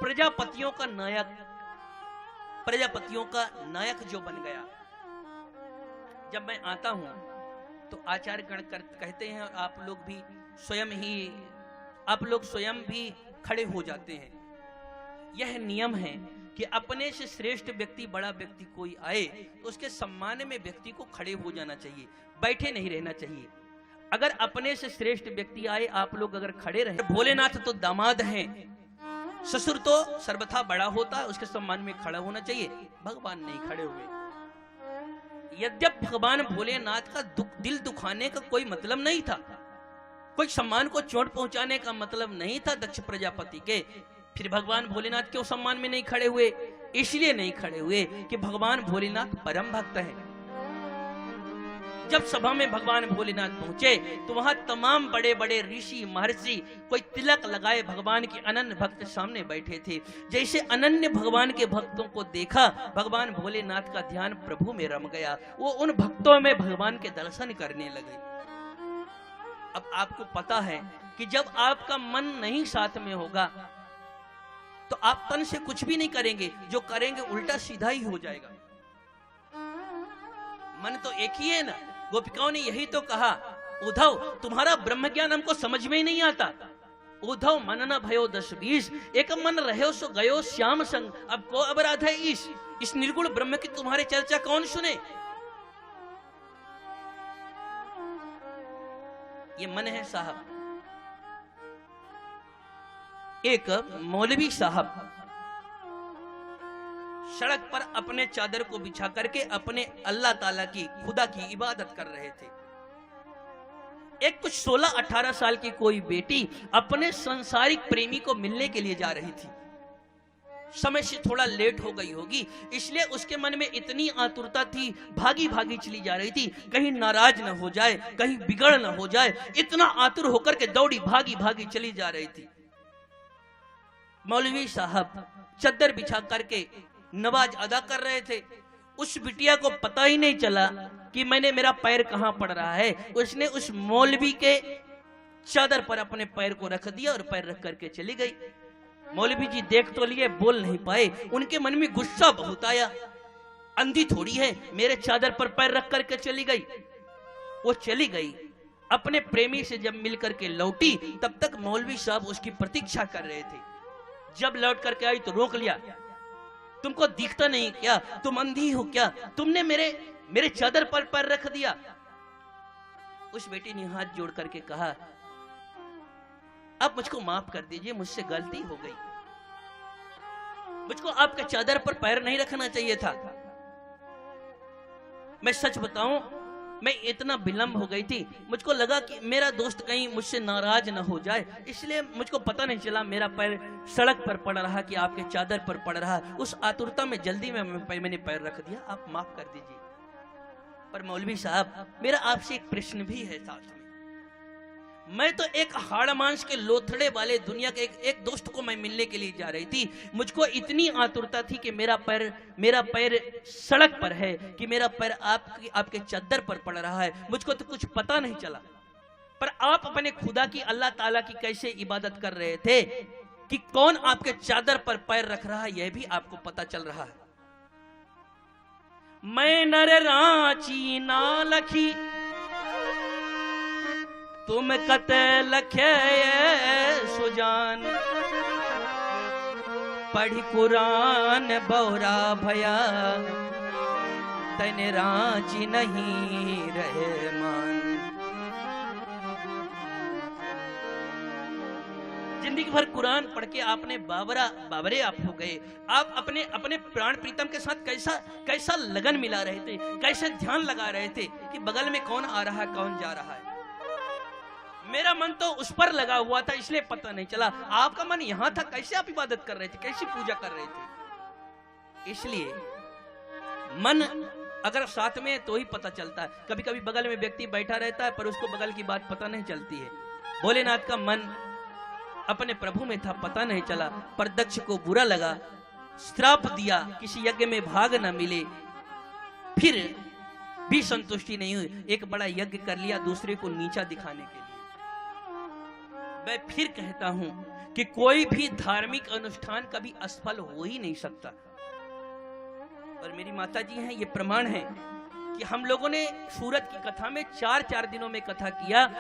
प्रजापतियों का नायक जो बन गया। जब मैं आता हूं तो आचार्य गण कहते हैं, और आप लोग स्वयं भी खड़े हो जाते हैं। यह नियम है कि अपने से श्रेष्ठ व्यक्ति, बड़ा व्यक्ति कोई आए तो उसके सम्मान में व्यक्ति को खड़े हो जाना चाहिए, बैठे नहीं रहना चाहिए। अगर अपने से श्रेष्ठ व्यक्ति आए, आप लोग अगर खड़े रहे, भोलेनाथ तो दामाद हैं, ससुर तो सर्वथा बड़ा होता है, उसके सम्मान में खड़ा होना चाहिए। भगवान नहीं खड़े हुए। यद्यप भगवान भोलेनाथ का दिल दुखाने का कोई मतलब नहीं था, कोई सम्मान को चोट पहुंचाने का मतलब नहीं था दक्ष प्रजापति के, फिर भगवान भोलेनाथ क्यों सम्मान में नहीं खड़े हुए? इसलिए नहीं खड़े हुए कि भगवान भोलेनाथ परम भक्त हैं। जब सभा में भगवान भोलेनाथ पहुंचे तो वहां तमाम बड़े बड़े ऋषि महर्षि कोई तिलक लगाए भगवान के अनन्य भक्त सामने बैठे थे। जैसे अनन्य भगवान के भक्तों को देखा, भगवान भोलेनाथ का ध्यान प्रभु में रम गया, वो उन भक्तों में भगवान के दर्शन करने लगे। अब आपको पता है कि जब आपका मन नहीं साथ में होगा तो आप तन से कुछ भी नहीं करेंगे, जो करेंगे उल्टा सीधा ही हो जाएगा। मन तो एक ही है ना। गोपिकाओं ने यही तो कहा, उद्धव तुम्हारा ब्रह्म ज्ञान हमको समझ में ही नहीं आता। उद्धव मन न भयो 10-20, एक मन रहे सो गयो श्याम संग, अब को अपराध है इस निर्गुण ब्रह्म की तुम्हारी चर्चा कौन सुने? ये मन है साहब। एक मौलवी साहब सड़क पर अपने चादर को बिछा करके अपने अल्लाह ताला की, खुदा की इबादत कर रहे थे। एक कुछ 16-18 साल की कोई बेटी अपने संसारिक प्रेमी को मिलने के लिए जा रही थी। समय से थोड़ा लेट हो गई होगी, इसलिए उसके मन में इतनी आतुरता थी, भागी भागी चली जा रही थी, कहीं नाराज न हो जाए, कहीं बिगड़ न हो जाए, इतना आतुर होकर के दौड़ी भागी भागी चली जा रही थी। मौलवी साहब चद्दर बिछा करके नमाज अदा कर रहे थे। उस बिटिया को पता ही नहीं चला कि मेरा पैर कहां पड़ रहा है। उसने उस मौलवी के चादर पर अपने पैर को रख दिया और पैर रख करके चली गई। मौलवी जी देख तो लिए, बोल नहीं पाए। उनके मन में गुस्सा बहुत आया, अंधी थोड़ी है, मेरे चादर पर पैर रख करके चली गई। वो चली गई, अपने प्रेमी से जब मिल करके लौटी तब तक मौलवी साहब उसकी प्रतीक्षा कर रहे थे। जब लौट करके आई तो रोक लिया, तुमको दिखता नहीं क्या? तुम अंधी हो क्या? तुमने मेरे चादर पर पैर रख दिया। उस बेटी ने हाथ जोड़ करके कहा, अब मुझको माफ कर दीजिए, मुझसे गलती हो गई, मुझको आपके चादर पर पैर नहीं रखना चाहिए था। मैं सच बताऊं, मैं इतना विलंब हो गई थी, मुझको लगा कि मेरा दोस्त कहीं मुझसे नाराज न हो जाए, इसलिए मुझको पता नहीं चला मेरा पैर सड़क पर पड़ रहा कि आपके चादर पर पड़ रहा। उस आतुरता में जल्दी में मैंने पैर रख दिया, आप माफ कर दीजिए। पर मौलवी साहब, मेरा आपसे एक प्रश्न भी है साथ में। मैं तो एक हाड़ मांस के लोथड़े वाले दुनिया के एक दोस्त को मैं मिलने के लिए जा रही थी। मुझको इतनी आतुरता थी कि मेरा पैर सड़क पर है, कि मेरा पैर आपके चादर पर पड़ रहा है, मुझको तो कुछ पता नहीं चला। पर आप अपने खुदा की, अल्लाह ताला की कैसे इबादत कर रहे थे कि कौन आपके चादर पर पैर रख रहा है, यह भी आपको पता चल रहा है। मैं नर रांची ना लखी, तुम कत लखे सुजान, पढ़ी कुरान बौरा भया, तन रांची नहीं रहे मान। जिंदगी भर कुरान पढ़ के आपने बाबरे आप हो गए। आप अपने प्राण प्रीतम के साथ कैसा लगन मिला रहे थे, कैसे ध्यान लगा रहे थे कि बगल में कौन आ रहा है, कौन जा रहा है। मेरा मन तो उस पर लगा हुआ था, इसलिए पता नहीं चला। आपका मन यहां था, कैसे आप इबादत कर रहे थे, कैसी पूजा कर रहे थे। इसलिए मन अगर साथ में तो ही पता चलता है। कभी कभी बगल में व्यक्ति बैठा रहता है पर उसको बगल की बात पता नहीं चलती है। भोलेनाथ का मन अपने प्रभु में था, पता नहीं चला। पर दक्ष को बुरा लगा, श्राप दिया, किसी यज्ञ में भाग न मिले। फिर भी संतुष्टि नहीं हुई, एक बड़ा यज्ञ कर लिया दूसरे को नीचा दिखाने के लिए। मैं फिर कहता हूं कि कोई भी धार्मिक अनुष्ठान कभी असफल हो ही नहीं सकता। और मेरी माता जी हैं, ये प्रमाण है कि हम लोगों ने सूरत की कथा में 4 दिनों में कथा किया।